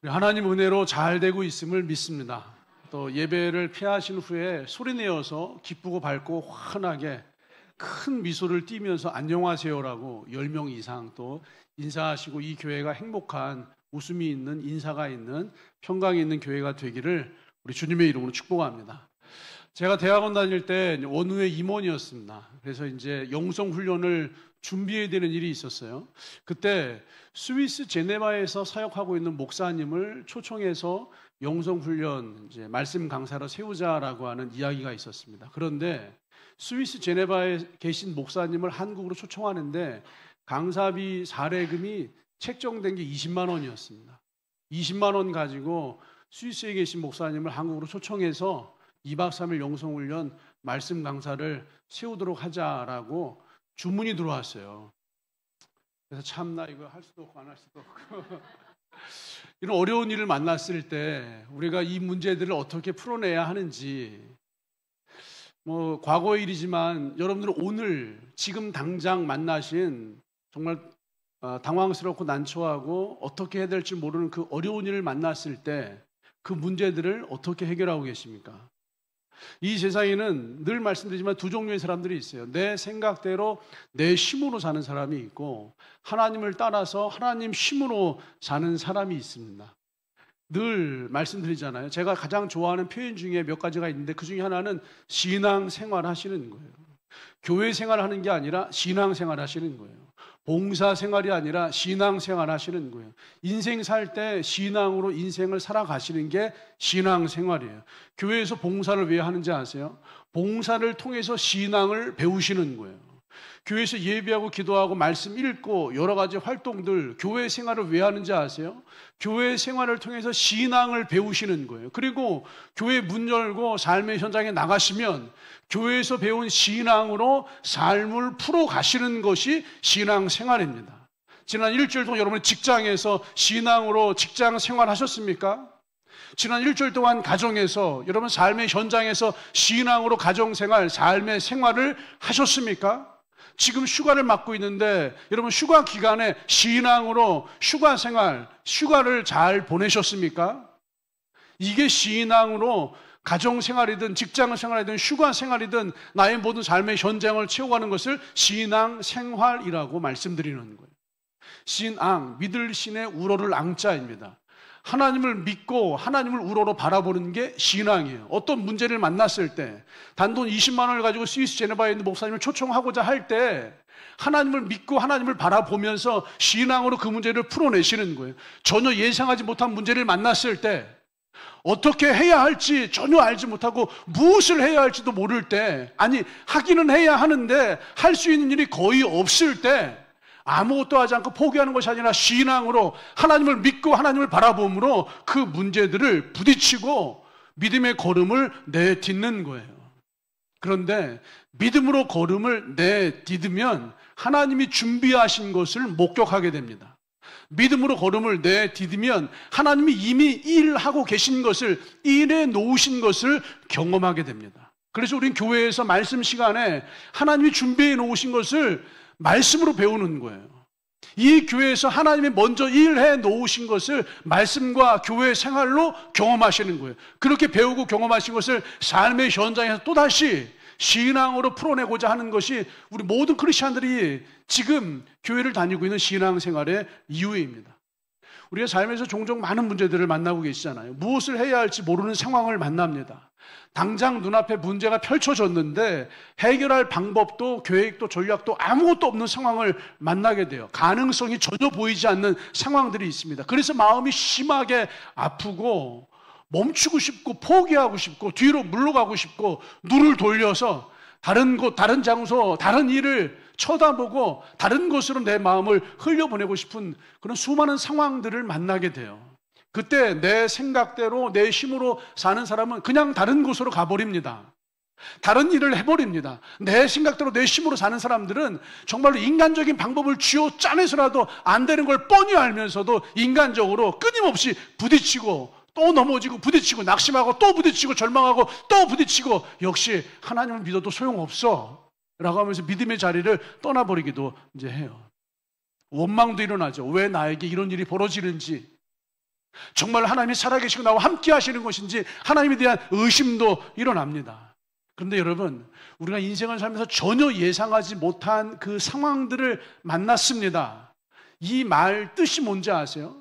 하나님 은혜로 잘 되고 있음을 믿습니다. 또 예배를 피하신 후에 소리내어서 기쁘고 밝고 환하게 큰 미소를 띠면서 안녕하세요라고 10명 이상 또 인사하시고 이 교회가 행복한 웃음이 있는 인사가 있는 평강이 있는 교회가 되기를 우리 주님의 이름으로 축복합니다. 제가 대학원 다닐 때 원우의 임원이었습니다. 그래서 이제 영성 훈련을 준비해야 되는 일이 있었어요. 그때 스위스 제네바에서 사역하고 있는 목사님을 초청해서 영성 훈련 이제 말씀 강사로 세우자라고 하는 이야기가 있었습니다. 그런데 스위스 제네바에 계신 목사님을 한국으로 초청하는데 강사비 사례금이 책정된 게 20만 원이었습니다. 20만 원 가지고 스위스에 계신 목사님을 한국으로 초청해서 2박 3일 영성훈련 말씀 강사를 세우도록 하자라고 주문이 들어왔어요. 그래서 참나 이거 할 수도 없고 안 할 수도 없고 이런 어려운 일을 만났을 때 우리가 이 문제들을 어떻게 풀어내야 하는지 과거의 일이지만 여러분들은 오늘 지금 당장 만나신 정말 당황스럽고 난처하고 어떻게 해야 될지 모르는 그 어려운 일을 만났을 때 그 문제들을 어떻게 해결하고 계십니까? 이 세상에는 늘 말씀드리지만 두 종류의 사람들이 있어요. 내 생각대로 내 힘으로 사는 사람이 있고 하나님을 따라서 하나님 힘으로 사는 사람이 있습니다. 늘 말씀드리잖아요. 제가 가장 좋아하는 표현 중에 몇 가지가 있는데 그 중에 하나는 신앙생활 하시는 거예요. 교회 생활하는 게 아니라 신앙생활 하시는 거예요. 봉사생활이 아니라 신앙생활 하시는 거예요. 인생 살 때 신앙으로 인생을 살아가시는 게 신앙생활이에요. 교회에서 봉사를 왜 하는지 아세요? 봉사를 통해서 신앙을 배우시는 거예요. 교회에서 예배하고 기도하고 말씀 읽고 여러 가지 활동들 교회 생활을 왜 하는지 아세요? 교회 생활을 통해서 신앙을 배우시는 거예요. 그리고 교회 문 열고 삶의 현장에 나가시면 교회에서 배운 신앙으로 삶을 풀어가시는 것이 신앙생활입니다. 지난 일주일 동안 여러분 직장에서 신앙으로 직장 생활하셨습니까? 지난 일주일 동안 가정에서 여러분 삶의 현장에서 신앙으로 가정생활, 삶의 생활을 하셨습니까? 지금 휴가를 맞고 있는데 여러분 휴가 기간에 신앙으로 휴가 생활, 휴가를 잘 보내셨습니까? 이게 신앙으로 가정생활이든 직장생활이든 휴가생활이든 나의 모든 삶의 현장을 채워가는 것을 신앙생활이라고 말씀드리는 거예요. 신앙, 믿을 신의 우러를 앙자입니다. 하나님을 믿고 하나님을 우러러 바라보는 게 신앙이에요. 어떤 문제를 만났을 때 단돈 20만 원을 가지고 스위스 제네바에 있는 목사님을 초청하고자 할 때 하나님을 믿고 하나님을 바라보면서 신앙으로 그 문제를 풀어내시는 거예요. 전혀 예상하지 못한 문제를 만났을 때 어떻게 해야 할지 전혀 알지 못하고 무엇을 해야 할지도 모를 때, 아니 하기는 해야 하는데 할 수 있는 일이 거의 없을 때 아무것도 하지 않고 포기하는 것이 아니라 신앙으로 하나님을 믿고 하나님을 바라봄으로 그 문제들을 부딪히고 믿음의 걸음을 내딛는 거예요. 그런데 믿음으로 걸음을 내딛으면 하나님이 준비하신 것을 목격하게 됩니다. 믿음으로 걸음을 내딛으면 하나님이 이미 일하고 계신 것을, 일해 놓으신 것을 경험하게 됩니다. 그래서 우리는 교회에서 말씀 시간에 하나님이 준비해 놓으신 것을 말씀으로 배우는 거예요. 이 교회에서 하나님이 먼저 일해 놓으신 것을 말씀과 교회 생활로 경험하시는 거예요. 그렇게 배우고 경험하신 것을 삶의 현장에서 또다시 신앙으로 풀어내고자 하는 것이 우리 모든 크리스찬들이 지금 교회를 다니고 있는 신앙생활의 이유입니다. 우리가 삶에서 종종 많은 문제들을 만나고 계시잖아요. 무엇을 해야 할지 모르는 상황을 만납니다. 당장 눈앞에 문제가 펼쳐졌는데 해결할 방법도 계획도 전략도 아무것도 없는 상황을 만나게 돼요. 가능성이 전혀 보이지 않는 상황들이 있습니다. 그래서 마음이 심하게 아프고 멈추고 싶고 포기하고 싶고 뒤로 물러가고 싶고 눈을 돌려서 다른 곳, 다른 장소, 다른 일을 쳐다보고 다른 곳으로 내 마음을 흘려보내고 싶은 그런 수많은 상황들을 만나게 돼요. 그때 내 생각대로 내 힘으로 사는 사람은 그냥 다른 곳으로 가버립니다. 다른 일을 해버립니다. 내 생각대로 내 힘으로 사는 사람들은 정말로 인간적인 방법을 쥐어 짜내서라도 안 되는 걸 뻔히 알면서도 인간적으로 끊임없이 부딪히고 또 넘어지고 부딪히고 낙심하고 또 부딪히고 절망하고 또 부딪히고 역시 하나님을 믿어도 소용없어 라고 하면서 믿음의 자리를 떠나버리기도 이제 해요. 원망도 일어나죠. 왜 나에게 이런 일이 벌어지는지. 정말 하나님이 살아계시고 나와 함께 하시는 것인지 하나님에 대한 의심도 일어납니다. 그런데 여러분, 우리가 인생을 살면서 전혀 예상하지 못한 그 상황들을 만났습니다. 이 말 뜻이 뭔지 아세요?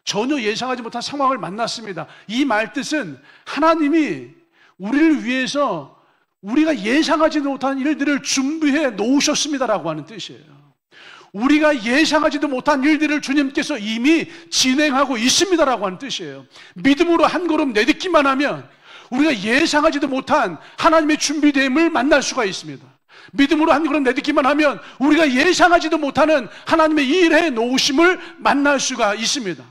전혀 예상하지 못한 상황을 만났습니다. 이 말 뜻은 하나님이 우리를 위해서 우리가 예상하지 못한 일들을 준비해 놓으셨습니다라고 하는 뜻이에요. 우리가 예상하지도 못한 일들을 주님께서 이미 진행하고 있습니다라고 하는 뜻이에요. 믿음으로 한 걸음 내딛기만 하면 우리가 예상하지도 못한 하나님의 준비됨을 만날 수가 있습니다. 믿음으로 한 걸음 내딛기만 하면 우리가 예상하지도 못하는 하나님의 일해 놓으심을 만날 수가 있습니다.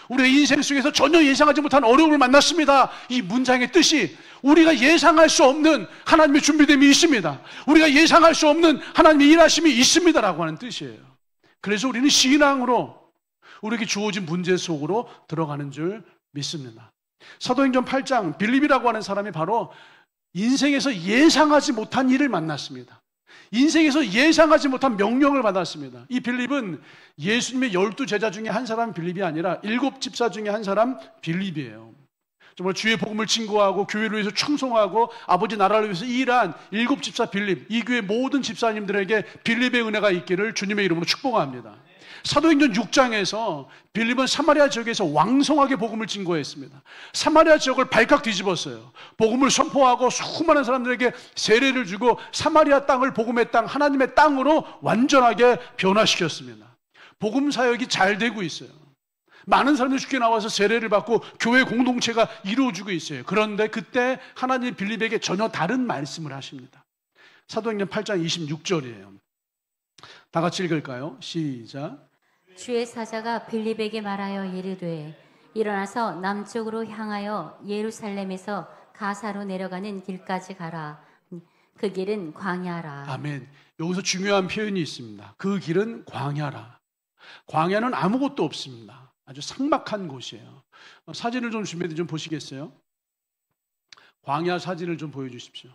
우리의 인생 속에서 전혀 예상하지 못한 어려움을 만났습니다. 이 문장의 뜻이 우리가 예상할 수 없는 하나님의 준비됨이 있습니다. 우리가 예상할 수 없는 하나님의 일하심이 있습니다라고 하는 뜻이에요. 그래서 우리는 신앙으로 우리에게 주어진 문제 속으로 들어가는 줄 믿습니다. 사도행전 8장 빌립이라고 하는 사람이 바로 인생에서 예상하지 못한 일을 만났습니다. 인생에서 예상하지 못한 명령을 받았습니다. 이 빌립은 예수님의 12제자 중에 한 사람 빌립이 아니라 7집사 중에 한 사람 빌립이에요. 정말 주의 복음을 증거하고 교회를 위해서 충성하고 아버지 나라를 위해서 일한 7집사 빌립, 이 교회 모든 집사님들에게 빌립의 은혜가 있기를 주님의 이름으로 축복합니다. 사도행전 6장에서 빌립은 사마리아 지역에서 왕성하게 복음을 증거했습니다. 사마리아 지역을 발칵 뒤집었어요. 복음을 선포하고 수많은 사람들에게 세례를 주고 사마리아 땅을 복음의 땅, 하나님의 땅으로 완전하게 변화시켰습니다. 복음 사역이 잘 되고 있어요. 많은 사람들이 쉽게 나와서 세례를 받고 교회 공동체가 이루어지고 있어요. 그런데 그때 하나님이 빌립에게 전혀 다른 말씀을 하십니다. 사도행전 8장 26절이에요. 다 같이 읽을까요? 시작. 주의 사자가 빌립에게 말하여 이르되 일어나서 남쪽으로 향하여 예루살렘에서 가사로 내려가는 길까지 가라. 그 길은 광야라. 아멘. 여기서 중요한 표현이 있습니다. 그 길은 광야라. 광야는 아무것도 없습니다. 아주 삭막한 곳이에요. 사진을 좀 준비해 좀 보시겠어요? 광야 사진을 좀 보여주십시오.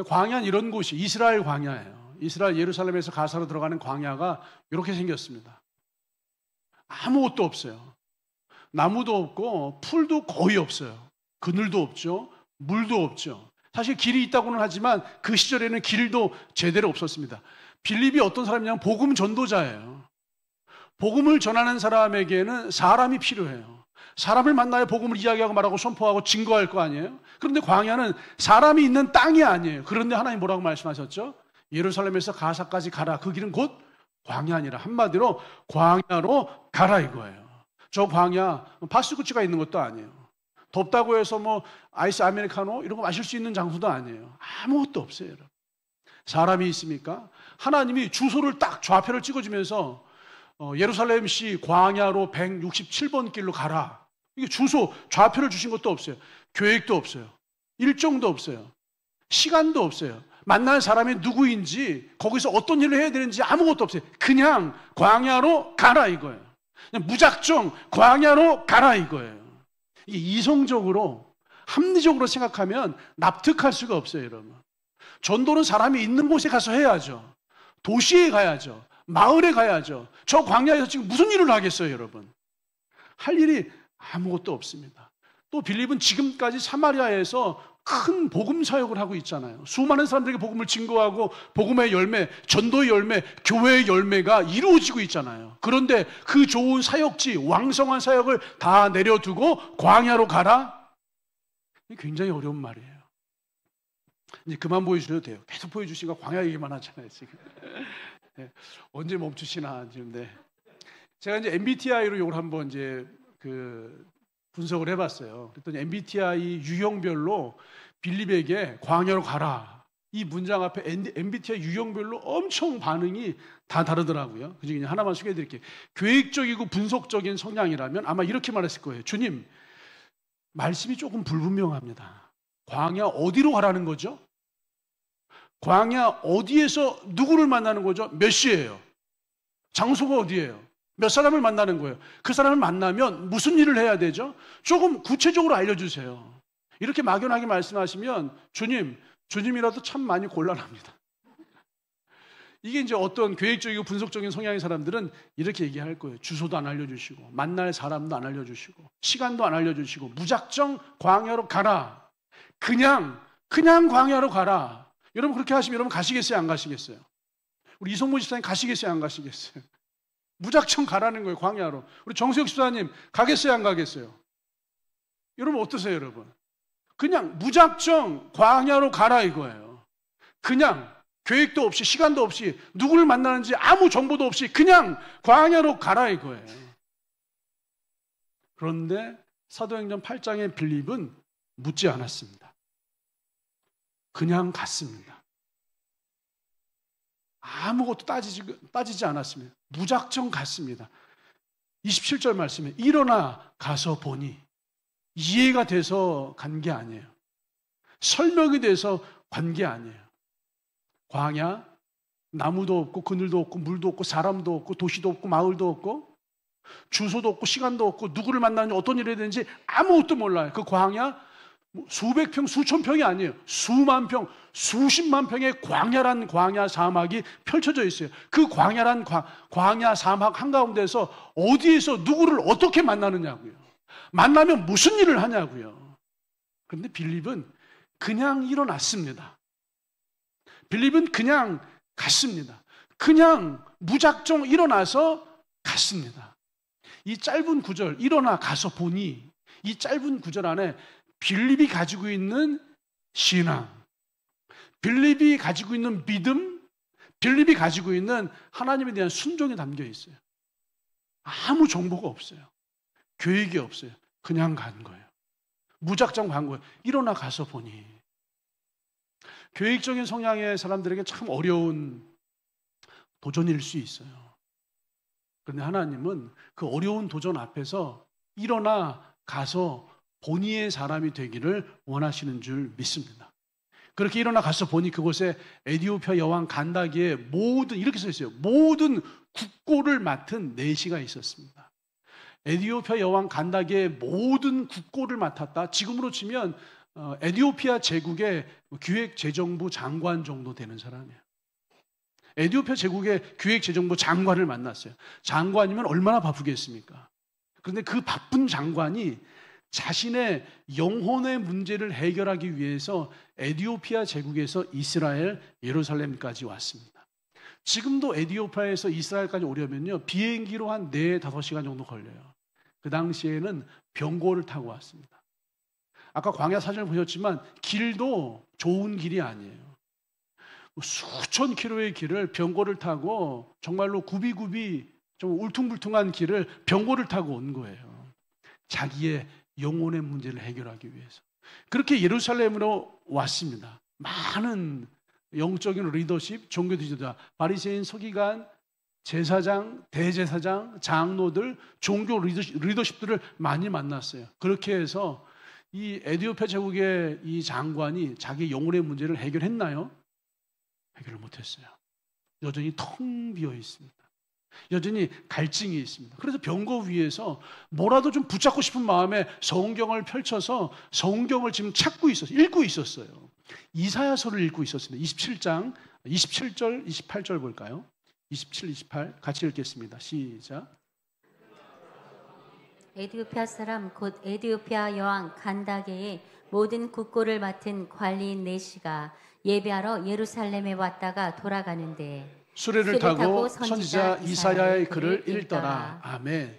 광야는 이런 곳이 이스라엘 광야예요. 이스라엘 예루살렘에서 가사로 들어가는 광야가 이렇게 생겼습니다. 아무것도 없어요. 나무도 없고 풀도 거의 없어요. 그늘도 없죠. 물도 없죠. 사실 길이 있다고는 하지만 그 시절에는 길도 제대로 없었습니다. 빌립이 어떤 사람이냐면 복음 전도자예요. 복음을 전하는 사람에게는 사람이 필요해요. 사람을 만나야 복음을 이야기하고 말하고 선포하고 증거할 거 아니에요? 그런데 광야는 사람이 있는 땅이 아니에요. 그런데 하나님 뭐라고 말씀하셨죠? 예루살렘에서 가사까지 가라. 그 길은 곧 광야니라. 한마디로 광야로 가라 이거예요. 저 광야 파스쿠치가 있는 것도 아니에요. 덥다고 해서 뭐 아이스 아메리카노 이런 거 마실 수 있는 장소도 아니에요. 아무것도 없어요, 여러분. 사람이 있습니까? 하나님이 주소를 딱 좌표를 찍어주면서 예루살렘시 광야로 167번 길로 가라. 이게 주소, 좌표를 주신 것도 없어요. 계획도 없어요. 일정도 없어요. 시간도 없어요. 만날 사람이 누구인지, 거기서 어떤 일을 해야 되는지 아무것도 없어요. 그냥 광야로 가라 이거예요. 그냥 무작정 광야로 가라 이거예요. 이게 이성적으로, 합리적으로 생각하면 납득할 수가 없어요, 여러분. 전도는 사람이 있는 곳에 가서 해야죠. 도시에 가야죠. 마을에 가야죠. 저 광야에서 지금 무슨 일을 하겠어요, 여러분? 할 일이 아무것도 없습니다. 또 빌립은 지금까지 사마리아에서 큰 복음 사역을 하고 있잖아요. 수많은 사람들에게 복음을 증거하고 복음의 열매, 전도의 열매, 교회의 열매가 이루어지고 있잖아요. 그런데 그 좋은 사역지, 왕성한 사역을 다 내려두고 광야로 가라? 굉장히 어려운 말이에요. 이제 그만 보여주셔도 돼요. 계속 보여주시니까 광야 얘기만 하잖아요, 지금. 네. 언제 멈추시나 지금. 네. 제가 이제 MBTI로 이걸 한번 이제 분석을 해봤어요. 그랬더니 MBTI 유형별로 빌립에게 광야로 가라. 이 문장 앞에 MBTI 유형별로 엄청 반응이 다 다르더라고요. 그중에 그냥 하나만 소개해드릴게요. 계획적이고 분석적인 성향이라면 아마 이렇게 말했을 거예요. 주님, 말씀이 조금 불분명합니다. 광야 어디로 가라는 거죠? 광야 어디에서 누구를 만나는 거죠? 몇 시예요? 장소가 어디예요? 몇 사람을 만나는 거예요? 그 사람을 만나면 무슨 일을 해야 되죠? 조금 구체적으로 알려주세요. 이렇게 막연하게 말씀하시면 주님이라도 참 많이 곤란합니다. 이게 이제 어떤 계획적이고 분석적인 성향의 사람들은 이렇게 얘기할 거예요. 주소도 안 알려주시고, 만날 사람도 안 알려주시고, 시간도 안 알려주시고, 무작정 광야로 가라. 그냥 광야로 가라. 여러분 그렇게 하시면 여러분 가시겠어요? 안 가시겠어요? 우리 이성모 집사님 가시겠어요? 안 가시겠어요? 무작정 가라는 거예요, 광야로. 우리 정수혁 집사님 가겠어요? 안 가겠어요? 여러분 어떠세요, 여러분? 그냥 무작정 광야로 가라 이거예요. 그냥 계획도 없이 시간도 없이 누구를 만나는지 아무 정보도 없이 그냥 광야로 가라 이거예요. 그런데 사도행전 8장의 빌립은 묻지 않았습니다. 그냥 갔습니다. 아무것도 따지지 않았습니다. 무작정 갔습니다. 27절 말씀에 일어나 가서 보니, 이해가 돼서 간 게 아니에요. 설명이 돼서 간 게 아니에요. 광야, 나무도 없고 그늘도 없고 물도 없고 사람도 없고 도시도 없고 마을도 없고 주소도 없고 시간도 없고 누구를 만나는지 어떤 일을 해야 되는지 아무것도 몰라요. 그 광야 수백 평, 수천 평이 아니에요. 수만 평, 수십만 평의 광야란 광야 사막이 펼쳐져 있어요. 그 광야란 광야 사막 한가운데서 어디에서 누구를 어떻게 만나느냐고요. 만나면 무슨 일을 하냐고요. 그런데 빌립은 그냥 일어났습니다. 빌립은 그냥 갔습니다. 그냥 무작정 일어나서 갔습니다. 이 짧은 구절, 일어나 가서 보니, 이 짧은 구절 안에 빌립이 가지고 있는 신앙, 빌립이 가지고 있는 믿음, 빌립이 가지고 있는 하나님에 대한 순종이 담겨 있어요. 아무 정보가 없어요. 계획이 없어요. 그냥 간 거예요. 무작정 간 거예요. 일어나 가서 보니. 계획적인 성향의 사람들에게 참 어려운 도전일 수 있어요. 그런데 하나님은 그 어려운 도전 앞에서 일어나 가서 본의의 사람이 되기를 원하시는 줄 믿습니다. 그렇게 일어나 가서 보니 그곳에 에디오피아 여왕 간다기의 모든, 이렇게 써 있어요. 모든 국고를 맡은 내시가 있었습니다. 에디오피아 여왕 간다기의 모든 국고를 맡았다. 지금으로 치면 에디오피아 제국의 기획재정부 장관 정도 되는 사람이에요. 에디오피아 제국의 기획재정부 장관을 만났어요. 장관이면 얼마나 바쁘겠습니까? 그런데 그 바쁜 장관이 자신의 영혼의 문제를 해결하기 위해서 에디오피아 제국에서 이스라엘, 예루살렘까지 왔습니다. 지금도 에디오피아에서 이스라엘까지 오려면요, 비행기로 한 4-5시간 정도 걸려요. 그 당시에는 병고를 타고 왔습니다. 아까 광야 사진을 보셨지만 길도 좋은 길이 아니에요. 수천 킬로의 길을 병고를 타고 정말로 굽이굽이 좀 울퉁불퉁한 길을 병고를 타고 온 거예요. 자기의 영혼의 문제를 해결하기 위해서. 그렇게 예루살렘으로 왔습니다. 많은 영적인 리더십, 종교 지도자, 바리새인, 서기관, 제사장, 대제사장, 장로들, 종교 리더십들을 많이 만났어요. 그렇게 해서 이 에디오피아 제국의 이 장관이 자기 영혼의 문제를 해결했나요? 해결을 못했어요. 여전히 텅 비어 있습니다. 여전히 갈증이 있습니다. 그래서 병거 위에서 뭐라도 좀 붙잡고 싶은 마음에 성경을 펼쳐서 성경을 지금 찾고 있었어요. 읽고 있었어요. 이사야서를 읽고 있었습니다. 27장 27절, 28절 볼까요? 27, 28 같이 읽겠습니다. 시작. 에디오피아 사람 곧 에디오피아 여왕 간다게의 모든 국고를 맡은 관리인 내시가 예배하러 예루살렘에 왔다가 돌아가는데 수레를 타고 선지자 이사야의 글을 읽더라. 아멘.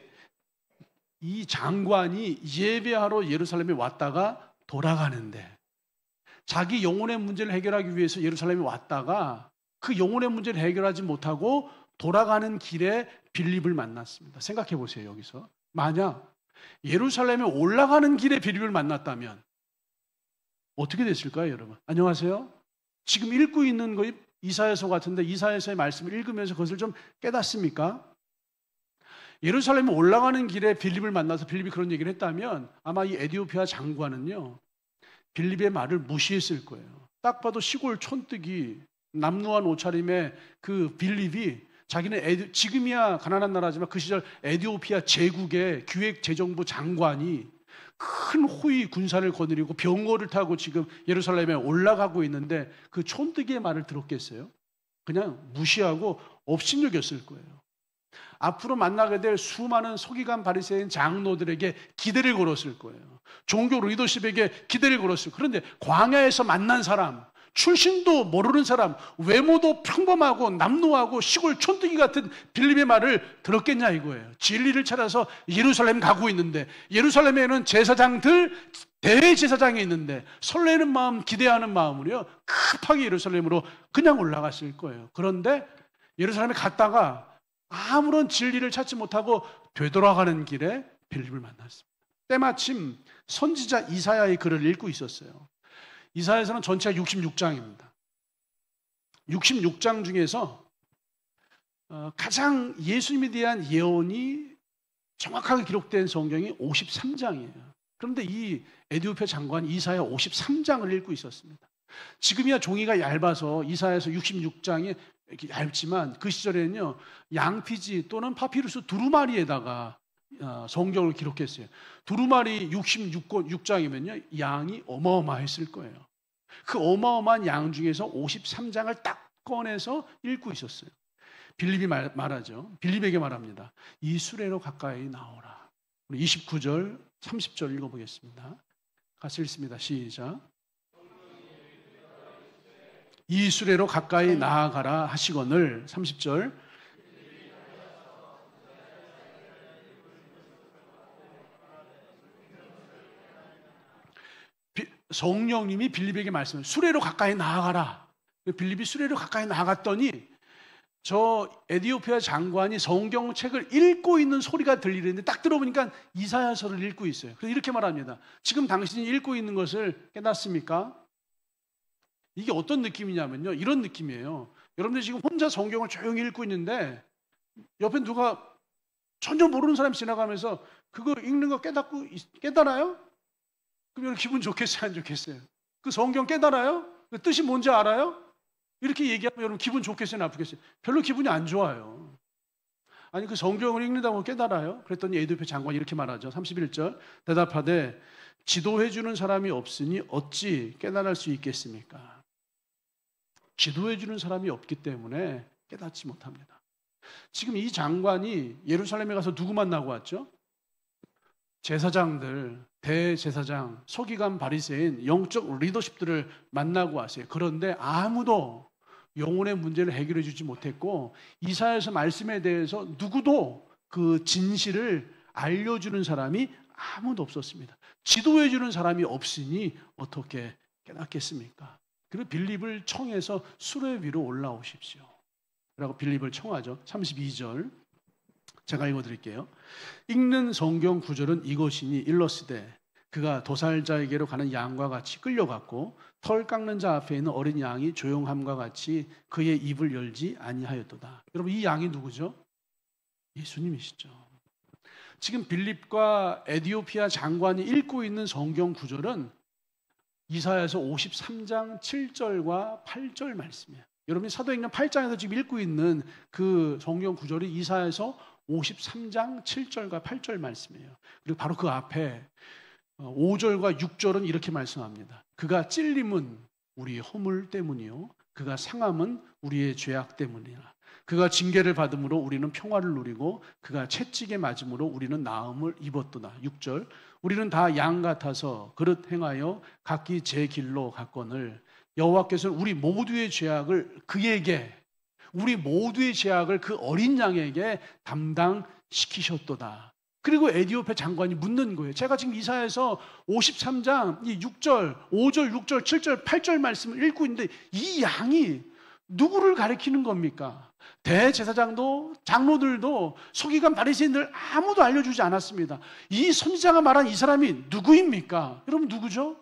이 장관이 예배하러 예루살렘에 왔다가 돌아가는데 자기 영혼의 문제를 해결하기 위해서 예루살렘에 왔다가 그 영혼의 문제를 해결하지 못하고 돌아가는 길에 빌립을 만났습니다. 생각해 보세요. 여기서 만약 예루살렘에 올라가는 길에 빌립을 만났다면 어떻게 됐을까요, 여러분? 안녕하세요. 지금 읽고 있는 거 이사야서 같은데 이사야서의 말씀을 읽으면서 그것을 좀 깨닫습니까? 예루살렘에 올라가는 길에 빌립을 만나서 빌립이 그런 얘기를 했다면 아마 이 에디오피아 장관은요, 빌립의 말을 무시했을 거예요. 딱 봐도 시골 촌뜨기 남루한 옷차림의 그 빌립이 자기는 지금이야 가난한 나라지만 그 시절 에디오피아 제국의 기획재정부 장관이 큰 호위 군사를 거느리고 병거를 타고 지금 예루살렘에 올라가고 있는데 그 촌뜨기의 말을 들었겠어요? 그냥 무시하고 업신여겼을 거예요. 앞으로 만나게 될 수많은 서기관 바리새인 장로들에게 기대를 걸었을 거예요. 종교 리더십에게 기대를 걸었을 거예요. 그런데 광야에서 만난 사람, 출신도 모르는 사람, 외모도 평범하고 남루하고 시골 촌뜨기 같은 빌립의 말을 들었겠냐 이거예요. 진리를 찾아서 예루살렘 가고 있는데, 예루살렘에는 제사장들, 대제사장이 있는데 설레는 마음, 기대하는 마음으로요 급하게 예루살렘으로 그냥 올라갔을 거예요. 그런데 예루살렘에 갔다가 아무런 진리를 찾지 못하고 되돌아가는 길에 빌립을 만났습니다. 때마침 선지자 이사야의 글을 읽고 있었어요. 이사야서는 전체가 66장입니다. 66장 중에서 가장 예수님에 대한 예언이 정확하게 기록된 성경이 53장이에요. 그런데 이 에디오피아 장관 이사야 53장을 읽고 있었습니다. 지금이야 종이가 얇아서 이사야서 66장이 이렇게 얇지만 그 시절에는요 양피지 또는 파피루스 두루마리에다가 성경을 기록했어요. 두루마리 66장이면요 양이 어마어마했을 거예요. 그 어마어마한 양 중에서 53장을 딱 꺼내서 읽고 있었어요. 빌립이 말하죠. 빌립에게 말합니다. 이 수레로 가까이 나오라. 우리 29절 30절 읽어보겠습니다. 같이 읽습니다. 시작. 이 수레로 가까이 나아가라 하시거늘. 30절. 성령님이 빌립에게 말씀해요. 수레로 가까이 나아가라. 빌립이 수레로 가까이 나아갔더니 저 에디오피아 장관이 성경책을 읽고 있는 소리가 들리는데 딱 들어보니까 이사야서를 읽고 있어요. 그래서 이렇게 말합니다. 지금 당신이 읽고 있는 것을 깨닫습니까? 이게 어떤 느낌이냐면요. 이런 느낌이에요. 여러분들 지금 혼자 성경을 조용히 읽고 있는데 옆에 누가 전혀 모르는 사람이 지나가면서 그거 읽는 거 깨달아요? 그럼 여러분 기분 좋겠어요? 안 좋겠어요? 그 성경 깨달아요? 그 뜻이 뭔지 알아요? 이렇게 얘기하면 여러분 기분 좋겠어요? 나쁘겠어요? 별로 기분이 안 좋아요. 아니 그 성경을 읽는다고 깨달아요? 그랬더니 에디오피아 장관이 이렇게 말하죠. 31절 대답하되 지도해 주는 사람이 없으니 어찌 깨달을 수 있겠습니까? 지도해 주는 사람이 없기 때문에 깨닫지 못합니다. 지금 이 장관이 예루살렘에 가서 누구 만나고 왔죠? 제사장들, 대제사장, 서기관 바리새인, 영적 리더십들을 만나고 왔어요. 그런데 아무도 영혼의 문제를 해결해 주지 못했고 이사야서 말씀에 대해서 누구도 그 진실을 알려주는 사람이 아무도 없었습니다. 지도해 주는 사람이 없으니 어떻게 깨닫겠습니까? 그리고 빌립을 청해서 수레 위로 올라오십시오 라고 빌립을 청하죠. 32절 제가 읽어드릴게요. 읽는 성경 구절은 이것이니 일러스되 그가 도살자에게로 가는 양과 같이 끌려갔고 털 깎는 자 앞에 있는 어린 양이 조용함과 같이 그의 입을 열지 아니하였도다. 여러분 이 양이 누구죠? 예수님이시죠. 지금 빌립과 에디오피아 장관이 읽고 있는 성경 구절은 이사야서 53장 7절과 8절 말씀이에요. 여러분이 사도행전 8장에서 지금 읽고 있는 그 성경 구절이 이사야서 53장 7절과 8절 말씀이에요. 그리고 바로 그 앞에 5절과 6절은 이렇게 말씀합니다. 그가 찔림은 우리의 허물 때문이요 그가 상함은 우리의 죄악 때문이라. 그가 징계를 받음으로 우리는 평화를 누리고 그가 채찍에 맞음으로 우리는 나음을 입었도다. 6절 우리는 다 양 같아서 그릇 행하여 각기 제 길로 갔거늘 여호와께서는 우리 모두의 죄악을 그에게 우리 모두의 죄악을 그 어린 양에게 담당시키셨도다. 그리고 에디오피아 장관이 묻는 거예요. 제가 지금 이사야서 53장 이 6절, 5절, 6절, 7절, 8절 말씀을 읽고 있는데 이 양이 누구를 가리키는 겁니까? 대제사장도 장로들도 서기관 바리새인들 아무도 알려주지 않았습니다. 이 선지자가 말한 이 사람이 누구입니까? 여러분 누구죠?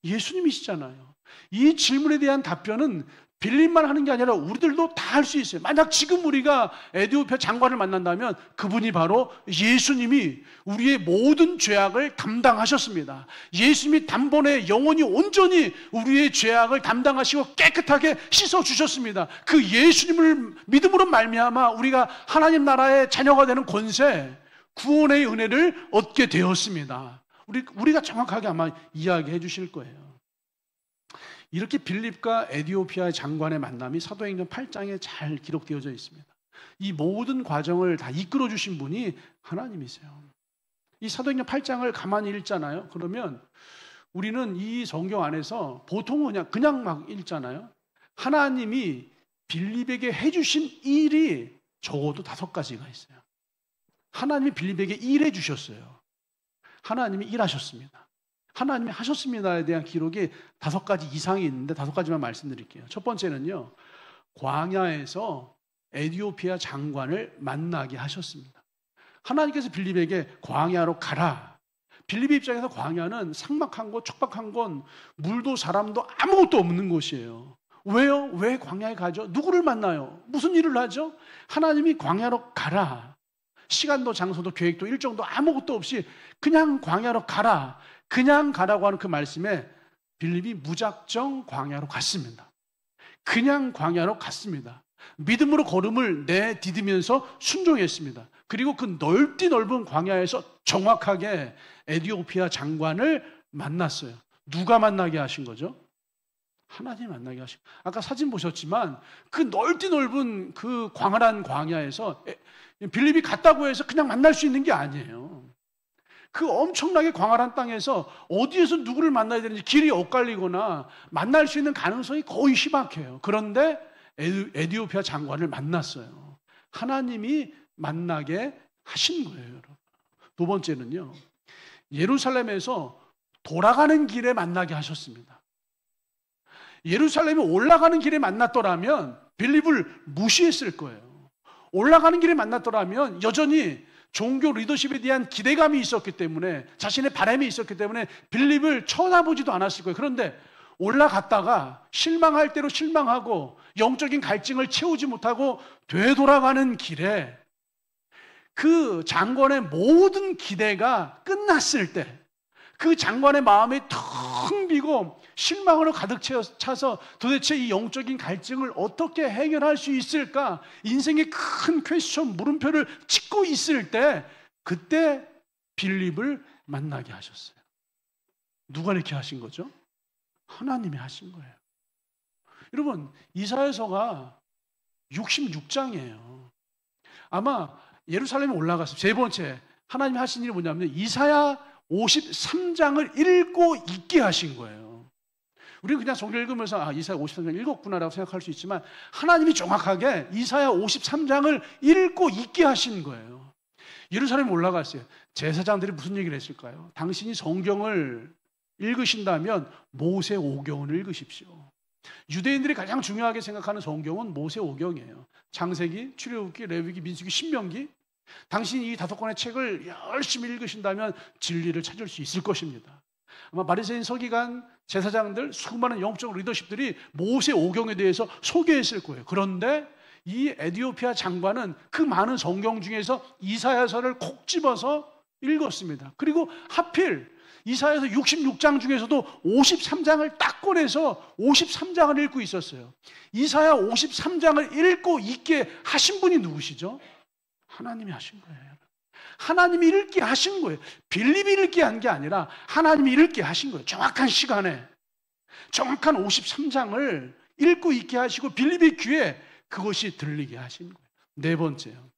예수님이시잖아요. 이 질문에 대한 답변은 빌립만 하는 게 아니라 우리들도 다 할 수 있어요. 만약 지금 우리가 에디오피아 장관을 만난다면 그분이 바로 예수님이 우리의 모든 죄악을 담당하셨습니다. 예수님이 단번에 영원히 온전히 우리의 죄악을 담당하시고 깨끗하게 씻어주셨습니다. 그 예수님을 믿음으로 말미암아 우리가 하나님 나라의 자녀가 되는 권세, 구원의 은혜를 얻게 되었습니다. 우리가 정확하게 아마 이야기해 주실 거예요. 이렇게 빌립과 에디오피아 장관의 만남이 사도행전 8장에 잘 기록되어져 있습니다. 이 모든 과정을 다 이끌어 주신 분이 하나님이세요. 이 사도행전 8장을 가만히 읽잖아요. 그러면 우리는 이 성경 안에서 보통은 그냥 막 읽잖아요. 하나님이 빌립에게 해주신 일이 적어도 5가지가 있어요. 하나님이 빌립에게 일해 주셨어요. 하나님이 일하셨습니다. 하나님이 하셨습니다에 대한 기록이 5가지 이상이 있는데 5가지만 말씀드릴게요. 첫 번째는요, 광야에서 에디오피아 장관을 만나게 하셨습니다. 하나님께서 빌립에게 광야로 가라. 빌립의 입장에서 광야는 삭막한 곳, 척박한 곳, 물도 사람도 아무것도 없는 곳이에요. 왜요? 왜 광야에 가죠? 누구를 만나요? 무슨 일을 하죠? 하나님이 광야로 가라. 시간도 장소도 계획도 일정도 아무것도 없이 그냥 광야로 가라. 그냥 가라고 하는 그 말씀에 빌립이 무작정 광야로 갔습니다. 그냥 광야로 갔습니다. 믿음으로 걸음을 내디디면서 순종했습니다. 그리고 그 넓은 광야에서 정확하게 에디오피아 장관을 만났어요. 누가 만나게 하신 거죠? 하나님 만나게 하신. 아까 사진 보셨지만 그 넓은 그 광활한 광야에서 빌립이 갔다고 해서 그냥 만날 수 있는 게 아니에요. 그 엄청나게 광활한 땅에서 어디에서 누구를 만나야 되는지 길이 엇갈리거나 만날 수 있는 가능성이 거의 희박해요. 그런데 에디오피아 장관을 만났어요. 하나님이 만나게 하신 거예요, 여러분. 두 번째는요, 예루살렘에서 돌아가는 길에 만나게 하셨습니다. 예루살렘에 올라가는 길에 만났더라면 빌립을 무시했을 거예요. 올라가는 길에 만났더라면 여전히 종교 리더십에 대한 기대감이 있었기 때문에, 자신의 바람이 있었기 때문에 빌립을 쳐다보지도 않았을 거예요. 그런데 올라갔다가 실망할 대로 실망하고 영적인 갈증을 채우지 못하고 되돌아가는 길에 그 장관의 모든 기대가 끝났을 때, 그 장관의 마음이 텅 비고 실망으로 가득 차서 도대체 이 영적인 갈증을 어떻게 해결할 수 있을까, 인생의 큰 퀘스천, 물음표를 찍고 있을 때, 그때 빌립을 만나게 하셨어요. 누가 이렇게 하신 거죠? 하나님이 하신 거예요. 여러분, 이사야서가 66장이에요. 아마 예루살렘에 올라가서 세 번째 하나님이 하신 일이 뭐냐면 이사야 53장을 읽고 있게 하신 거예요. 우리는 그냥 성경 읽으면서 이사야 53장 읽었구나라고 생각할 수 있지만 하나님이 정확하게 이사야 53장을 읽고 있게 하신 거예요. 예루살렘에 올라갔어요. 제사장들이 무슨 얘기를 했을까요? 당신이 성경을 읽으신다면 모세오경을 읽으십시오. 유대인들이 가장 중요하게 생각하는 성경은 모세오경이에요. 창세기, 출애굽기, 레위기, 민수기, 신명기. 당신이 이 5권의 책을 열심히 읽으신다면 진리를 찾을 수 있을 것입니다. 아마 바리새인, 서기관, 제사장들, 수많은 영적 리더십들이 모세오경에 대해서 소개했을 거예요. 그런데 이 에디오피아 장관은 그 많은 성경 중에서 이사야서를 콕 집어서 읽었습니다. 그리고 하필 이사야서 66장 중에서도 53장을 딱 꺼내서 53장을 읽고 있었어요. 이사야 53장을 읽고 있게 하신 분이 누구시죠? 하나님이 하신 거예요. 하나님이 읽게 하신 거예요. 빌립이 읽게 한 게 아니라 하나님이 읽게 하신 거예요. 정확한 시간에 정확한 53장을 읽고 있게 하시고 빌립의 귀에 그것이 들리게 하신 거예요. 네 번째요,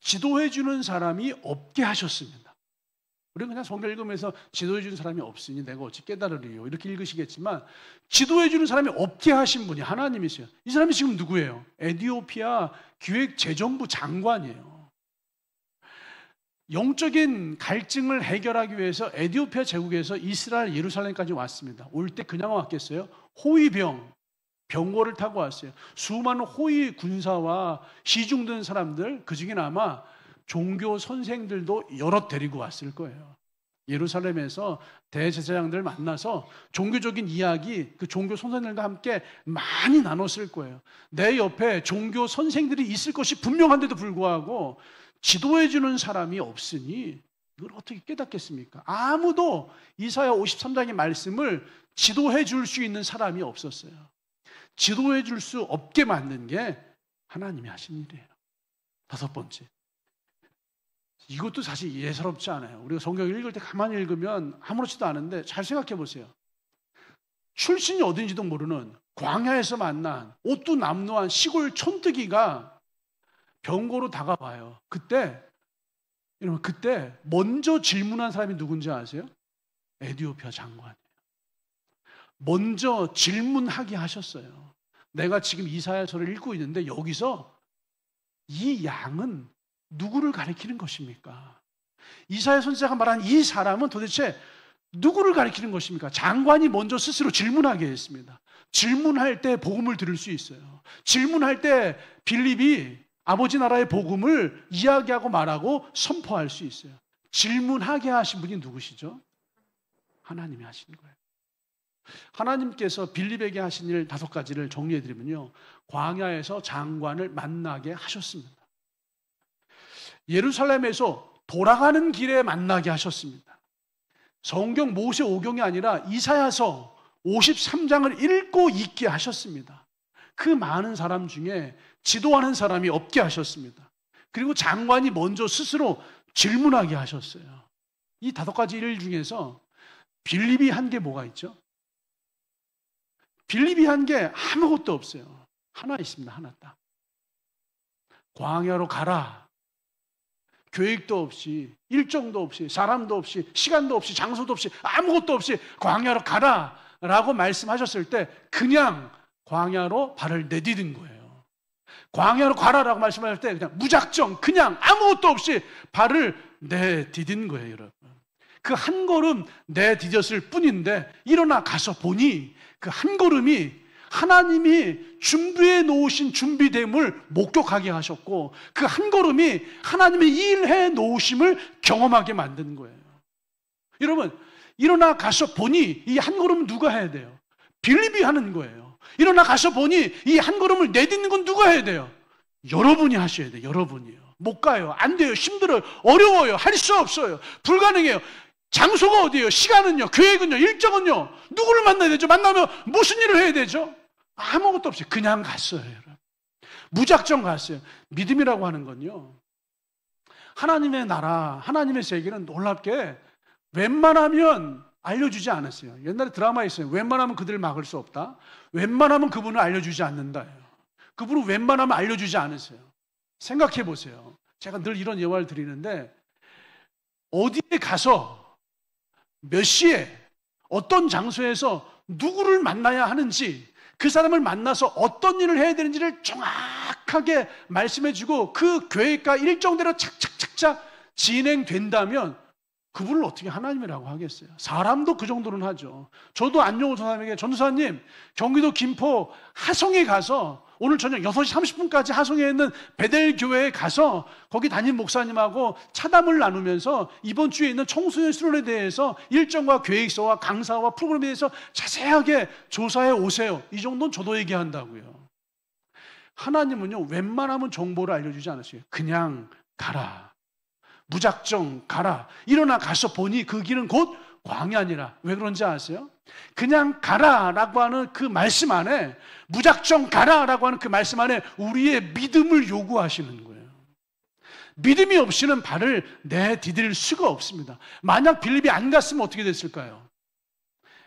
지도해 주는 사람이 없게 하셨습니다. 우리는 그냥 성경 읽으면서 지도해 주는 사람이 없으니 내가 어찌 깨달으리요 이렇게 읽으시겠지만, 지도해 주는 사람이 없게 하신 분이 하나님이세요. 이 사람이 지금 누구예요? 에디오피아 기획재정부 장관이에요. 영적인 갈증을 해결하기 위해서 에디오피아 제국에서 이스라엘 예루살렘까지 왔습니다. 올 때 그냥 왔겠어요? 호위병, 병거를 타고 왔어요. 수많은 호위 군사와 시중된 사람들, 그 중에는 아마 종교 선생들도 여럿 데리고 왔을 거예요. 예루살렘에서 대제사장들 만나서 종교적인 이야기, 그 종교 선생들과 함께 많이 나눴을 거예요. 내 옆에 종교 선생들이 있을 것이 분명한데도 불구하고 지도해 주는 사람이 없으니 이걸 어떻게 깨닫겠습니까? 아무도 이사야 53장의 말씀을 지도해 줄 수 있는 사람이 없었어요. 지도해 줄 수 없게 만든 게 하나님이 하신 일이에요. 5번째, 이것도 사실 예사롭지 않아요. 우리가 성경을 읽을 때 가만히 읽으면 아무렇지도 않은데 잘 생각해 보세요. 출신이 어딘지도 모르는 광야에서 만난 옷도 남루한 시골 촌뜨기가 병고로 다가와요. 여러분, 그때 먼저 질문한 사람이 누군지 아세요? 에디오피아 장관이에요. 먼저 질문하게 하셨어요. 내가 지금 이사야서를 읽고 있는데 여기서 이 양은 누구를 가리키는 것입니까? 이사야 선지자가 말한 이 사람은 도대체 누구를 가리키는 것입니까? 장관이 먼저 스스로 질문하게 했습니다. 질문할 때 복음을 들을 수 있어요. 질문할 때 빌립이 아버지 나라의 복음을 이야기하고 말하고 선포할 수 있어요. 질문하게 하신 분이 누구시죠? 하나님이 하신 거예요. 하나님께서 빌립에게 하신 일 5가지를 정리해드리면요, 광야에서 장관을 만나게 하셨습니다. 예루살렘에서 돌아가는 길에 만나게 하셨습니다. 성경 모세 오경이 아니라 이사야서 53장을 읽고 있게 하셨습니다. 그 많은 사람 중에 지도하는 사람이 없게 하셨습니다. 그리고 장관이 먼저 스스로 질문하게 하셨어요. 이 5가지 일 중에서 빌립이 한 게 뭐가 있죠? 빌립이 한 게 아무것도 없어요. 하나 있습니다. 하나 딱. 광야로 가라. 계획도 없이, 일정도 없이, 사람도 없이, 시간도 없이, 장소도 없이, 아무것도 없이 광야로 가라 라고 말씀하셨을 때 그냥 광야로 발을 내디딘 거예요. 광야로 가라라고 말씀하실 때 그냥 무작정 그냥 아무것도 없이 발을 내디딘 거예요, 여러분. 그 한 걸음 내디뎠을 뿐인데 일어나 가서 보니 그 한 걸음이 하나님이 준비해 놓으신 준비됨을 목격하게 하셨고 그 한 걸음이 하나님의 일해 놓으심을 경험하게 만드는 거예요. 여러분, 일어나 가서 보니 이 한 걸음은 누가 해야 돼요? 빌립이 하는 거예요. 일어나 가서 보니 이 한 걸음을 내딛는 건 누가 해야 돼요? 여러분이 하셔야 돼요. 여러분이요. 못 가요. 안 돼요. 힘들어요. 어려워요. 할 수 없어요. 불가능해요. 장소가 어디예요? 시간은요? 계획은요? 일정은요? 누구를 만나야 되죠? 만나면 무슨 일을 해야 되죠? 아무것도 없이 그냥 갔어요, 여러분. 무작정 갔어요. 믿음이라고 하는 건요, 하나님의 나라, 하나님의 세계는 놀랍게 웬만하면 알려주지 않았어요. 옛날에 드라마에 있어요. 웬만하면 그들을 막을 수 없다. 웬만하면 그분을 알려주지 않는다예요. 그분은 웬만하면 알려주지 않으세요. 생각해 보세요. 제가 늘 이런 예화를 드리는데 어디에 가서 몇 시에 어떤 장소에서 누구를 만나야 하는지, 그 사람을 만나서 어떤 일을 해야 되는지를 정확하게 말씀해주고 그 계획과 일정대로 착착착착 진행된다면 그분을 어떻게 하나님이라고 하겠어요? 사람도 그 정도는 하죠. 저도 안용호 전사님에게, 전도사님, 경기도 김포 하성에 가서 오늘 저녁 6시 30분까지 하성에 있는 베델교회에 가서 거기 담임 목사님하고 차담을 나누면서 이번 주에 있는 청소년 수련에 대해서 일정과 계획서와 강사와 프로그램에 대해서 자세하게 조사해 오세요. 이 정도는 저도 얘기한다고요. 하나님은요, 웬만하면 정보를 알려주지 않으세요. 그냥 가라. 무작정 가라. 일어나 가서 보니 그 길은 곧 광야니라. 왜 그런지 아세요? 그냥 가라라고 하는 그 말씀 안에, 무작정 가라라고 하는 그 말씀 안에 우리의 믿음을 요구하시는 거예요. 믿음이 없이는 발을 내디딜 수가 없습니다. 만약 빌립이 안 갔으면 어떻게 됐을까요?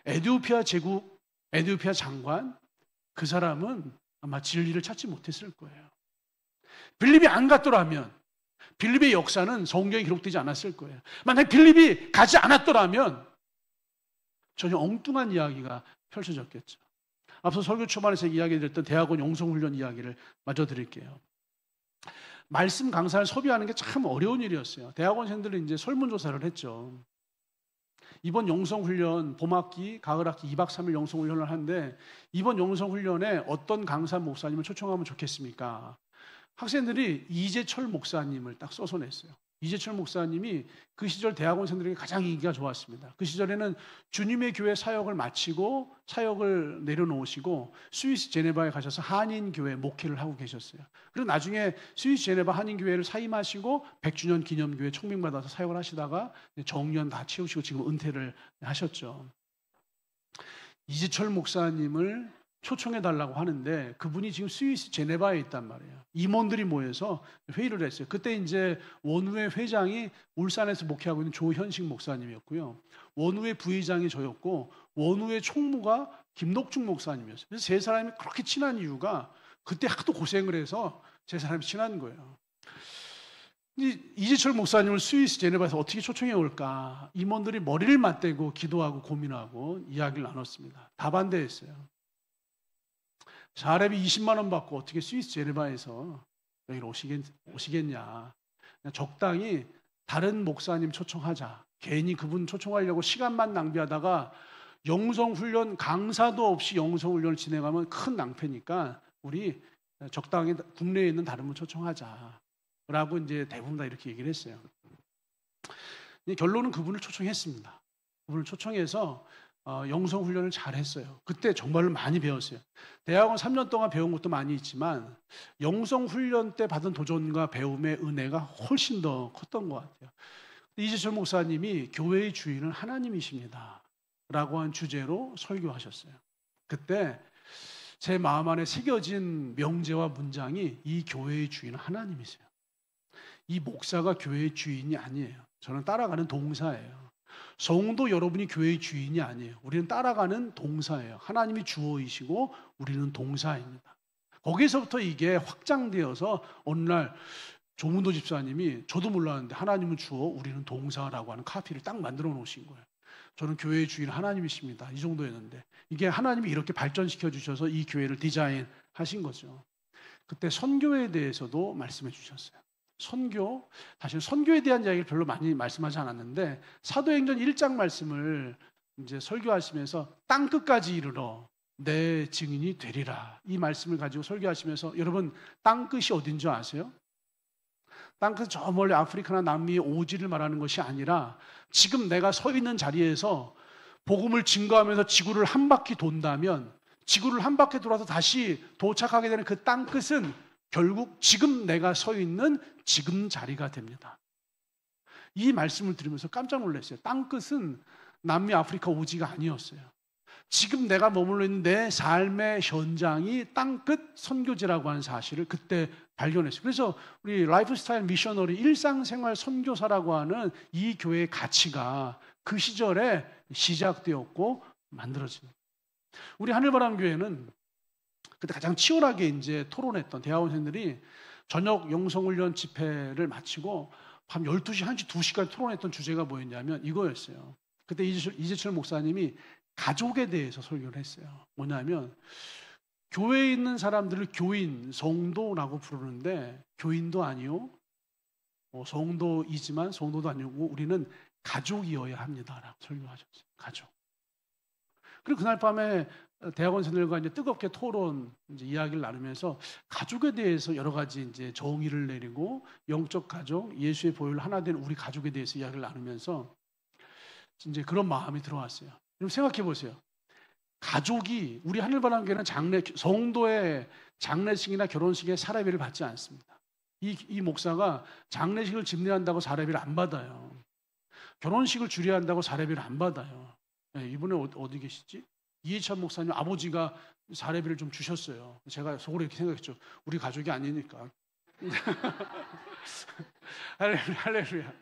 에디오피아 제국, 에디오피아 장관, 그 사람은 아마 진리를 찾지 못했을 거예요. 빌립이 안 갔더라면 빌립의 역사는 성경에 기록되지 않았을 거예요. 만약 빌립이 가지 않았더라면 전혀 엉뚱한 이야기가 펼쳐졌겠죠. 앞서 설교 초반에서 이야기드렸던 대학원 영성훈련 이야기를 마저 드릴게요. 말씀 강사를 섭외하는 게 참 어려운 일이었어요. 대학원생들은 이제 설문조사를 했죠. 이번 영성훈련, 봄학기, 가을학기 2박 3일 영성훈련을 하는데 이번 영성훈련에 어떤 강사 목사님을 초청하면 좋겠습니까? 학생들이 이재철 목사님을 딱 써서 냈어요. 이재철 목사님이 그 시절 대학원생들에게 가장 인기가 좋았습니다. 그 시절에는 주님의 교회 사역을 마치고 사역을 내려놓으시고 스위스 제네바에 가셔서 한인교회 목회를 하고 계셨어요. 그리고 나중에 스위스 제네바 한인교회를 사임하시고 100주년 기념교회 청빙받아서 사역을 하시다가 정년 다 채우시고 지금 은퇴를 하셨죠. 이재철 목사님을 초청해달라고 하는데 그분이 지금 스위스 제네바에 있단 말이에요. 임원들이 모여서 회의를 했어요. 그때 이제 원우회 회장이 울산에서 목회하고 있는 조현식 목사님이었고요. 원우회 부회장이 저였고 원우회 총무가 김덕중 목사님이었어요. 그래서 세 사람이 그렇게 친한 이유가 그때 하도 고생을 해서 세 사람이 친한 거예요. 이재철 목사님을 스위스 제네바에서 어떻게 초청해 올까? 임원들이 머리를 맞대고 기도하고 고민하고 이야기를 나눴습니다. 다 반대했어요. 사례비 20만 원 받고 어떻게 스위스 제네바에서 여기로 오시겠냐. 그냥 적당히 다른 목사님 초청하자. 괜히 그분 초청하려고 시간만 낭비하다가 영성훈련 강사도 없이 영성훈련을 진행하면 큰 낭패니까 우리 적당히 국내에 있는 다른 분 초청하자. 라고 이제 대부분 다 이렇게 얘기를 했어요. 결론은 그분을 초청했습니다. 그분을 초청해서 영성훈련을 잘 했어요. 그때 정말로 많이 배웠어요. 대학원 3년 동안 배운 것도 많이 있지만 영성훈련 때 받은 도전과 배움의 은혜가 훨씬 더 컸던 것 같아요. 이재철 목사님이 교회의 주인은 하나님이십니다. 라고 한 주제로 설교하셨어요. 그때 제 마음 안에 새겨진 명제와 문장이 이 교회의 주인은 하나님이세요. 이 목사가 교회의 주인이 아니에요. 저는 따라가는 동사예요. 성도 여러분이 교회의 주인이 아니에요. 우리는 따라가는 동사예요. 하나님이 주어이시고 우리는 동사입니다. 거기서부터 이게 확장되어서 어느 날 조문도 집사님이 저도 몰랐는데 하나님은 주어 우리는 동사라고 하는 카피를 딱 만들어 놓으신 거예요. 저는 교회의 주인 하나님이십니다. 이 정도였는데 이게 하나님이 이렇게 발전시켜 주셔서 이 교회를 디자인하신 거죠. 그때 선교에 대해서도 말씀해 주셨어요. 선교, 사실 선교에 대한 이야기를 별로 많이 말씀하지 않았는데 사도행전 1장 말씀을 이제 설교하시면서 땅 끝까지 이르러 내 증인이 되리라 이 말씀을 가지고 설교하시면서 여러분 땅 끝이 어딘 줄 아세요? 땅 끝 저 멀리 아프리카나 남미의 오지를 말하는 것이 아니라 지금 내가 서 있는 자리에서 복음을 증거하면서 지구를 한 바퀴 돈다면 지구를 한 바퀴 돌아서 다시 도착하게 되는 그 땅 끝은 결국 지금 내가 서 있는 지금 자리가 됩니다. 이 말씀을 들으면서 깜짝 놀랐어요. 땅 끝은 남미 아프리카 오지가 아니었어요. 지금 내가 머물러 있는 내 삶의 현장이 땅끝 선교지라고 하는 사실을 그때 발견했어요. 그래서 우리 라이프스타일 미셔너리 일상생활 선교사라고 하는 이 교회의 가치가 그 시절에 시작되었고 만들어집니다. 우리 하늘바람교회는 그때 가장 치열하게 이제 토론했던 대학원생들이 저녁 영성훈련 집회를 마치고 밤 12시, 1시, 2시까지 토론했던 주제가 뭐였냐면 이거였어요. 그때 이재철 목사님이 가족에 대해서 설교를 했어요. 뭐냐면 교회에 있는 사람들을 교인, 성도라고 부르는데 교인도 아니요. 성도이지만 성도도 아니고 우리는 가족이어야 합니다라고 설교하셨어요. 가족. 그리고 그날 밤에 대학원생들과 이제 뜨겁게 토론 이제 이야기를 나누면서 가족에 대해서 여러 가지 이제 정의를 내리고 영적 가족, 예수의 보혈 하나 된 우리 가족에 대해서 이야기를 나누면서 이제 그런 마음이 들어왔어요. 여러분 생각해 보세요. 가족이 우리 하늘바람교회는 성도의 장례식이나 결혼식에 사례비를 받지 않습니다. 이 목사가 장례식을 집례한다고 사례비를 안 받아요. 결혼식을 주례한다고 사례비를 안 받아요. 네, 이분은 어디 계시지? 이해찬 목사님 아버지가 사례비를 좀 주셨어요. 제가 속으로 이렇게 생각했죠. 우리 가족이 아니니까. 할렐루야.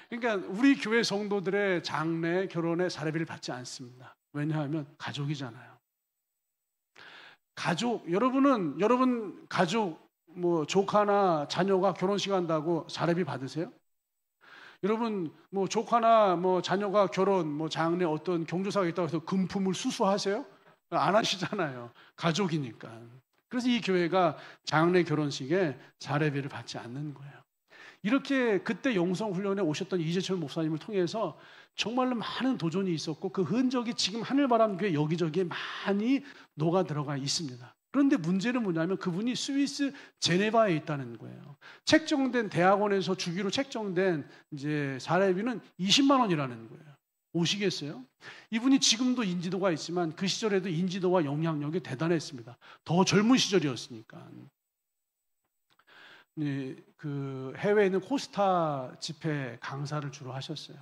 그러니까 우리 교회 성도들의 장례, 결혼에 사례비를 받지 않습니다. 왜냐하면 가족이잖아요. 가족, 여러분 가족, 뭐 조카나 자녀가 결혼식 한다고 사례비 받으세요? 여러분 뭐 조카나 뭐 자녀가 결혼, 뭐 장래 어떤 경조사가 있다고 해서 금품을 수수하세요? 안 하시잖아요. 가족이니까. 그래서 이 교회가 장래 결혼식에 사례비를 받지 않는 거예요. 이렇게 그때 영성훈련에 오셨던 이재철 목사님을 통해서 정말로 많은 도전이 있었고 그 흔적이 지금 하늘바람교회 여기저기에 많이 녹아 들어가 있습니다. 그런데 문제는 뭐냐면 그분이 스위스 제네바에 있다는 거예요. 책정된 대학원에서 주기로 책정된 이제 사례비는 20만 원이라는 거예요. 오시겠어요? 이분이 지금도 인지도가 있지만 그 시절에도 인지도와 영향력이 대단했습니다. 더 젊은 시절이었으니까. 네, 그 해외에 있는 코스타 집회 강사를 주로 하셨어요.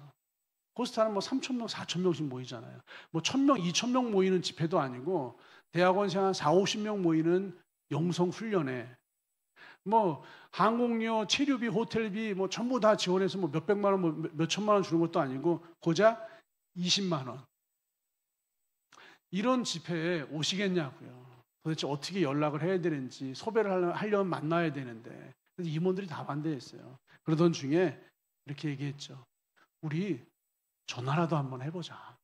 코스타는 뭐 3,000명, 4,000명씩 모이잖아요. 뭐 1,000명, 2,000명 모이는 집회도 아니고 대학원생 한 4, 50명 모이는 영성훈련에 뭐 항공료, 체류비, 호텔비 뭐 전부 다 지원해서 뭐 몇백만 원, 뭐 몇천만 원 주는 것도 아니고 고작 20만 원. 이런 집회에 오시겠냐고요. 도대체 어떻게 연락을 해야 되는지, 소배를 하려면 만나야 되는데, 그래서 임원들이 다 반대했어요. 그러던 중에 이렇게 얘기했죠. 우리 전화라도 한번 해보자.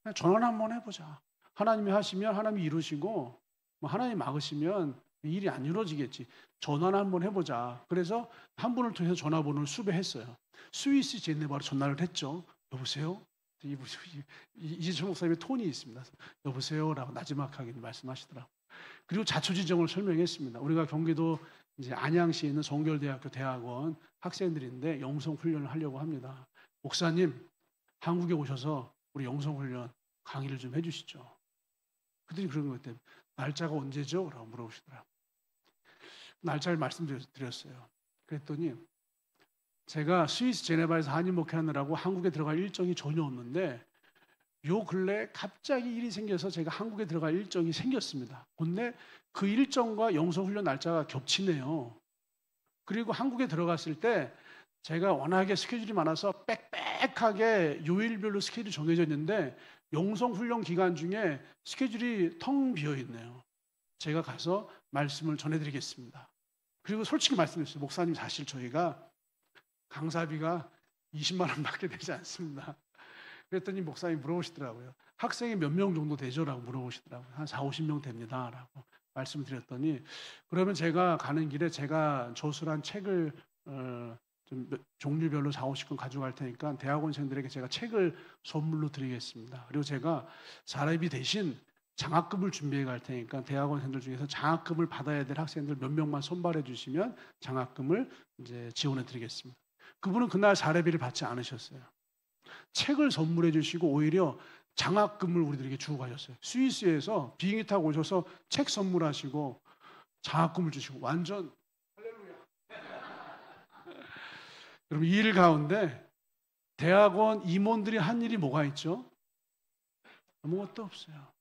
그냥 전화나 한번 해보자. 하나님이 하시면 하나님이 이루시고, 뭐 하나님이 막으시면 일이 안 이루어지겠지. 전화나 한번 해보자. 그래서 한 분을 통해서 전화번호를 수배했어요. 스위스 제네바로 전화를 했죠. 여보세요? 이재철 목사님의 톤이 있습니다. 여보세요라고 나지막하게 말씀하시더라고요. 그리고 자초지종을 설명했습니다. 우리가 경기도 이제 안양시에 있는 성결대학교 대학원 학생들인데 영성훈련을 하려고 합니다. 목사님, 한국에 오셔서 우리 영성훈련 강의를 좀 해주시죠. 그들이 그런 것 같아요. 날짜가 언제죠? 라고 물어보시더라고요. 날짜를 말씀드렸어요. 그랬더니 제가 스위스 제네바에서 한인 목회하느라고 한국에 들어갈 일정이 전혀 없는데 요 근래 갑자기 일이 생겨서 제가 한국에 들어갈 일정이 생겼습니다. 근데 그 일정과 영성훈련 날짜가 겹치네요. 그리고 한국에 들어갔을 때 제가 워낙에 스케줄이 많아서 빽빽하게 요일별로 스케줄이 정해져 있는데 영성훈련 기간 중에 스케줄이 텅 비어 있네요. 제가 가서 말씀을 전해드리겠습니다. 그리고 솔직히 말씀드렸어요. 목사님, 사실 저희가 강사비가 20만 원밖에 되지 않습니다. 그랬더니 목사님이 물어보시더라고요. 학생이 몇 명 정도 되죠? 라고 물어보시더라고요. 한 4, 50명 됩니다. 라고 말씀드렸더니 그러면 제가 가는 길에 제가 저술한 책을 좀 종류별로 4, 50권 가져갈 테니까 대학원생들에게 제가 책을 선물로 드리겠습니다. 그리고 제가 사례비 대신 장학금을 준비해 갈 테니까 대학원생들 중에서 장학금을 받아야 될 학생들 몇 명만 선발해 주시면 장학금을 이제 지원해 드리겠습니다. 그분은 그날 사례비를 받지 않으셨어요. 책을 선물해 주시고 오히려 장학금을 우리들에게 주고 가셨어요. 스위스에서 비행기 타고 오셔서 책 선물하시고 장학금을 주시고 완전 할렐루야. 여러분, 이 일 가운데 대학원 임원들이 한 일이 뭐가 있죠? 아무것도 없어요.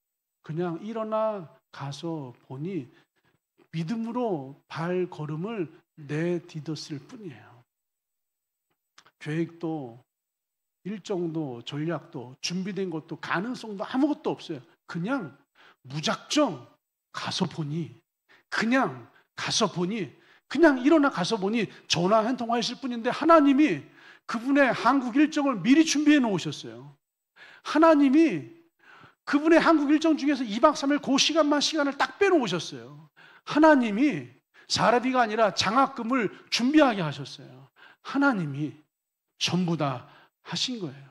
그냥 일어나 가서 보니 믿음으로 발걸음을 내디뎠을 뿐이에요. 계획도 일정도 전략도 준비된 것도 가능성도 아무것도 없어요. 그냥 무작정 가서 보니 그냥 일어나 가서 보니 전화 한 통 하실 뿐인데 하나님이 그분의 한국 일정을 미리 준비해 놓으셨어요. 하나님이 그분의 한국 일정 중에서 2박 3일 그 시간을 딱 빼놓으셨어요. 하나님이 사례비가 아니라 장학금을 준비하게 하셨어요. 하나님이 전부 다 하신 거예요.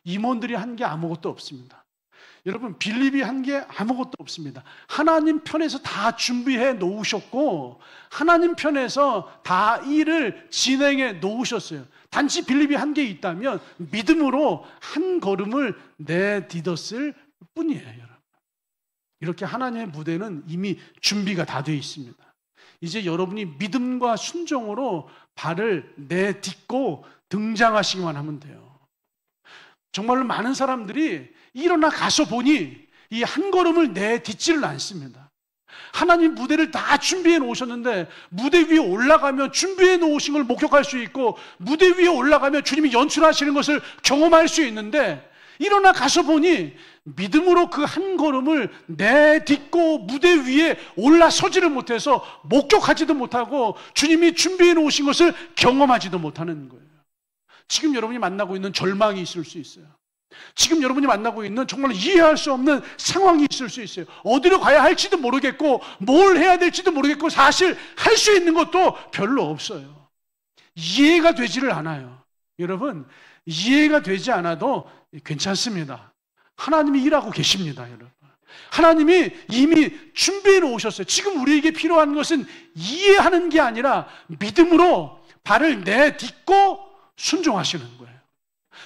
임원들이 한 게 아무것도 없습니다. 여러분, 빌립이 한 게 아무것도 없습니다. 하나님 편에서 다 준비해 놓으셨고 하나님 편에서 다 일을 진행해 놓으셨어요. 단지 빌립이 한 게 있다면 믿음으로 한 걸음을 내디뎠을 뿐이에요. 여러분, 이렇게 하나님의 무대는 이미 준비가 다 되어 있습니다. 이제 여러분이 믿음과 순종으로 발을 내딛고 등장하시기만 하면 돼요. 정말로 많은 사람들이 일어나 가서 보니 이 한 걸음을 내딛지를 않습니다. 하나님 무대를 다 준비해 놓으셨는데 무대 위에 올라가면 준비해 놓으신 걸 목격할 수 있고 무대 위에 올라가면 주님이 연출하시는 것을 경험할 수 있는데 일어나 가서 보니 믿음으로 그 한 걸음을 내딛고 무대 위에 올라서지를 못해서 목격하지도 못하고 주님이 준비해 놓으신 것을 경험하지도 못하는 거예요. 지금 여러분이 만나고 있는 절망이 있을 수 있어요. 지금 여러분이 만나고 있는 정말 이해할 수 없는 상황이 있을 수 있어요. 어디로 가야 할지도 모르겠고 뭘 해야 될지도 모르겠고 사실 할 수 있는 것도 별로 없어요. 이해가 되지를 않아요. 여러분, 이해가 되지 않아도 괜찮습니다. 하나님이 일하고 계십니다. 여러분, 하나님이 이미 준비해 놓으셨어요. 지금 우리에게 필요한 것은 이해하는 게 아니라 믿음으로 발을 내딛고 순종하시는 거예요.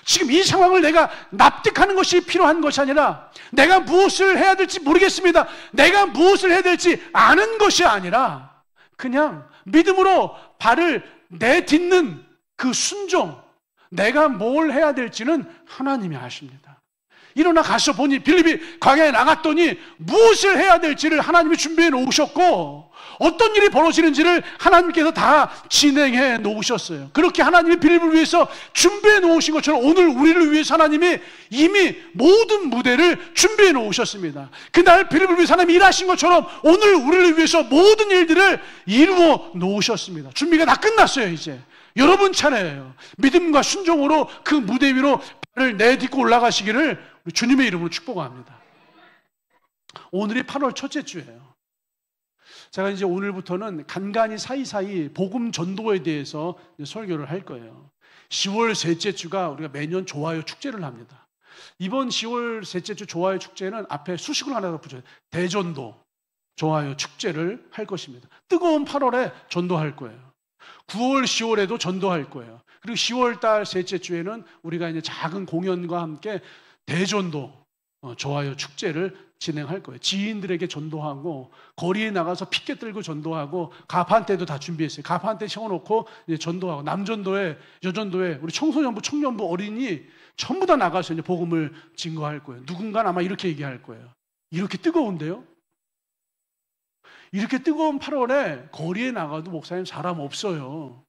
지금 이 상황을 내가 납득하는 것이 필요한 것이 아니라 내가 무엇을 해야 될지 모르겠습니다. 내가 무엇을 해야 될지 아는 것이 아니라 그냥 믿음으로 발을 내딛는 그 순종, 내가 뭘 해야 될지는 하나님이 아십니다. 일어나 가서 보니 빌립이 광야에 나갔더니 무엇을 해야 될지를 하나님이 준비해 놓으셨고 어떤 일이 벌어지는지를 하나님께서 다 진행해 놓으셨어요. 그렇게 하나님이 빌립을 위해서 준비해 놓으신 것처럼 오늘 우리를 위해서 하나님이 이미 모든 무대를 준비해 놓으셨습니다. 그날 빌립을 위해서 하나님이 일하신 것처럼 오늘 우리를 위해서 모든 일들을 이루어 놓으셨습니다. 준비가 다 끝났어요. 이제 여러분 차례예요. 믿음과 순종으로 그 무대 위로 발을 내딛고 올라가시기를 우리 주님의 이름으로 축복합니다. 오늘이 8월 첫째 주예요. 제가 이제 오늘부터는 간간히 사이사이 복음 전도에 대해서 설교를 할 거예요. 10월 셋째 주가 우리가 매년 좋아요 축제를 합니다. 이번 10월 셋째 주 좋아요 축제는 앞에 수식을 하나 더 붙여요. 대전도 좋아요 축제를 할 것입니다. 뜨거운 8월에 전도할 거예요. 9월, 10월에도 전도할 거예요. 그리고 10월 달 셋째 주에는 우리가 이제 작은 공연과 함께 대전도 좋아요 축제를 진행할 거예요. 지인들에게 전도하고 거리에 나가서 피켓 들고 전도하고 가판대도 다 준비했어요. 가판대 세워놓고 이제 전도하고 남전도에 여전도에 우리 청소년부, 청년부, 어린이 전부 다 나가서 이제 복음을 증거할 거예요. 누군가는 아마 이렇게 얘기할 거예요. 이렇게 뜨거운데요? 이렇게 뜨거운 8월에 거리에 나가도 목사님 사람 없어요.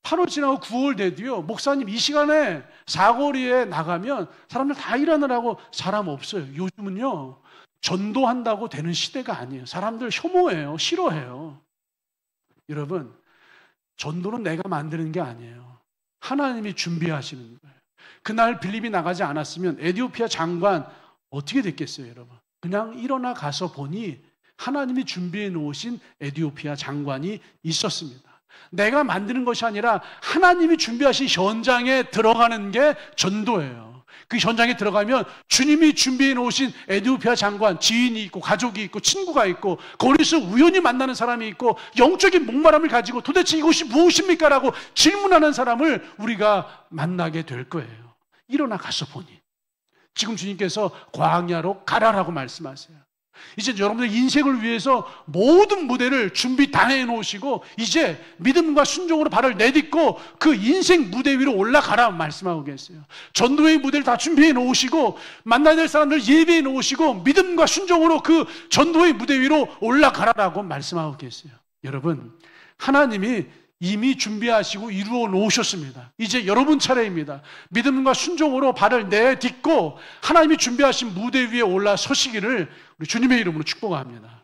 8월 지나고 9월 돼도요, 목사님 이 시간에 사거리에 나가면 사람들 다 일하느라고 사람 없어요. 요즘은요, 전도한다고 되는 시대가 아니에요. 사람들 혐오해요. 싫어해요. 여러분, 전도는 내가 만드는 게 아니에요. 하나님이 준비하시는 거예요. 그날 빌립이 나가지 않았으면 에티오피아 장관 어떻게 됐겠어요, 여러분? 그냥 일어나 가서 보니 하나님이 준비해 놓으신 에티오피아 장관이 있었습니다. 내가 만드는 것이 아니라 하나님이 준비하신 현장에 들어가는 게 전도예요. 그 현장에 들어가면 주님이 준비해 놓으신 에티오피아 장관, 지인이 있고 가족이 있고 친구가 있고 거기서 우연히 만나는 사람이 있고 영적인 목마름을 가지고 도대체 이것이 무엇입니까? 라고 질문하는 사람을 우리가 만나게 될 거예요. 일어나 가서 보니 지금 주님께서 광야로 가라라고 말씀하세요. 이제 여러분들 인생을 위해서 모든 무대를 준비 다 해놓으시고 이제 믿음과 순종으로 발을 내딛고 그 인생 무대 위로 올라가라 말씀하고 계세요. 전도의 무대를 다 준비해 놓으시고 만나야 될 사람들 예비해 놓으시고 믿음과 순종으로 그 전도의 무대 위로 올라가라라고 말씀하고 계세요. 여러분, 하나님이 이미 준비하시고 이루어 놓으셨습니다. 이제 여러분 차례입니다. 믿음과 순종으로 발을 내딛고 하나님이 준비하신 무대 위에 올라서시기를 우리 주님의 이름으로 축복합니다.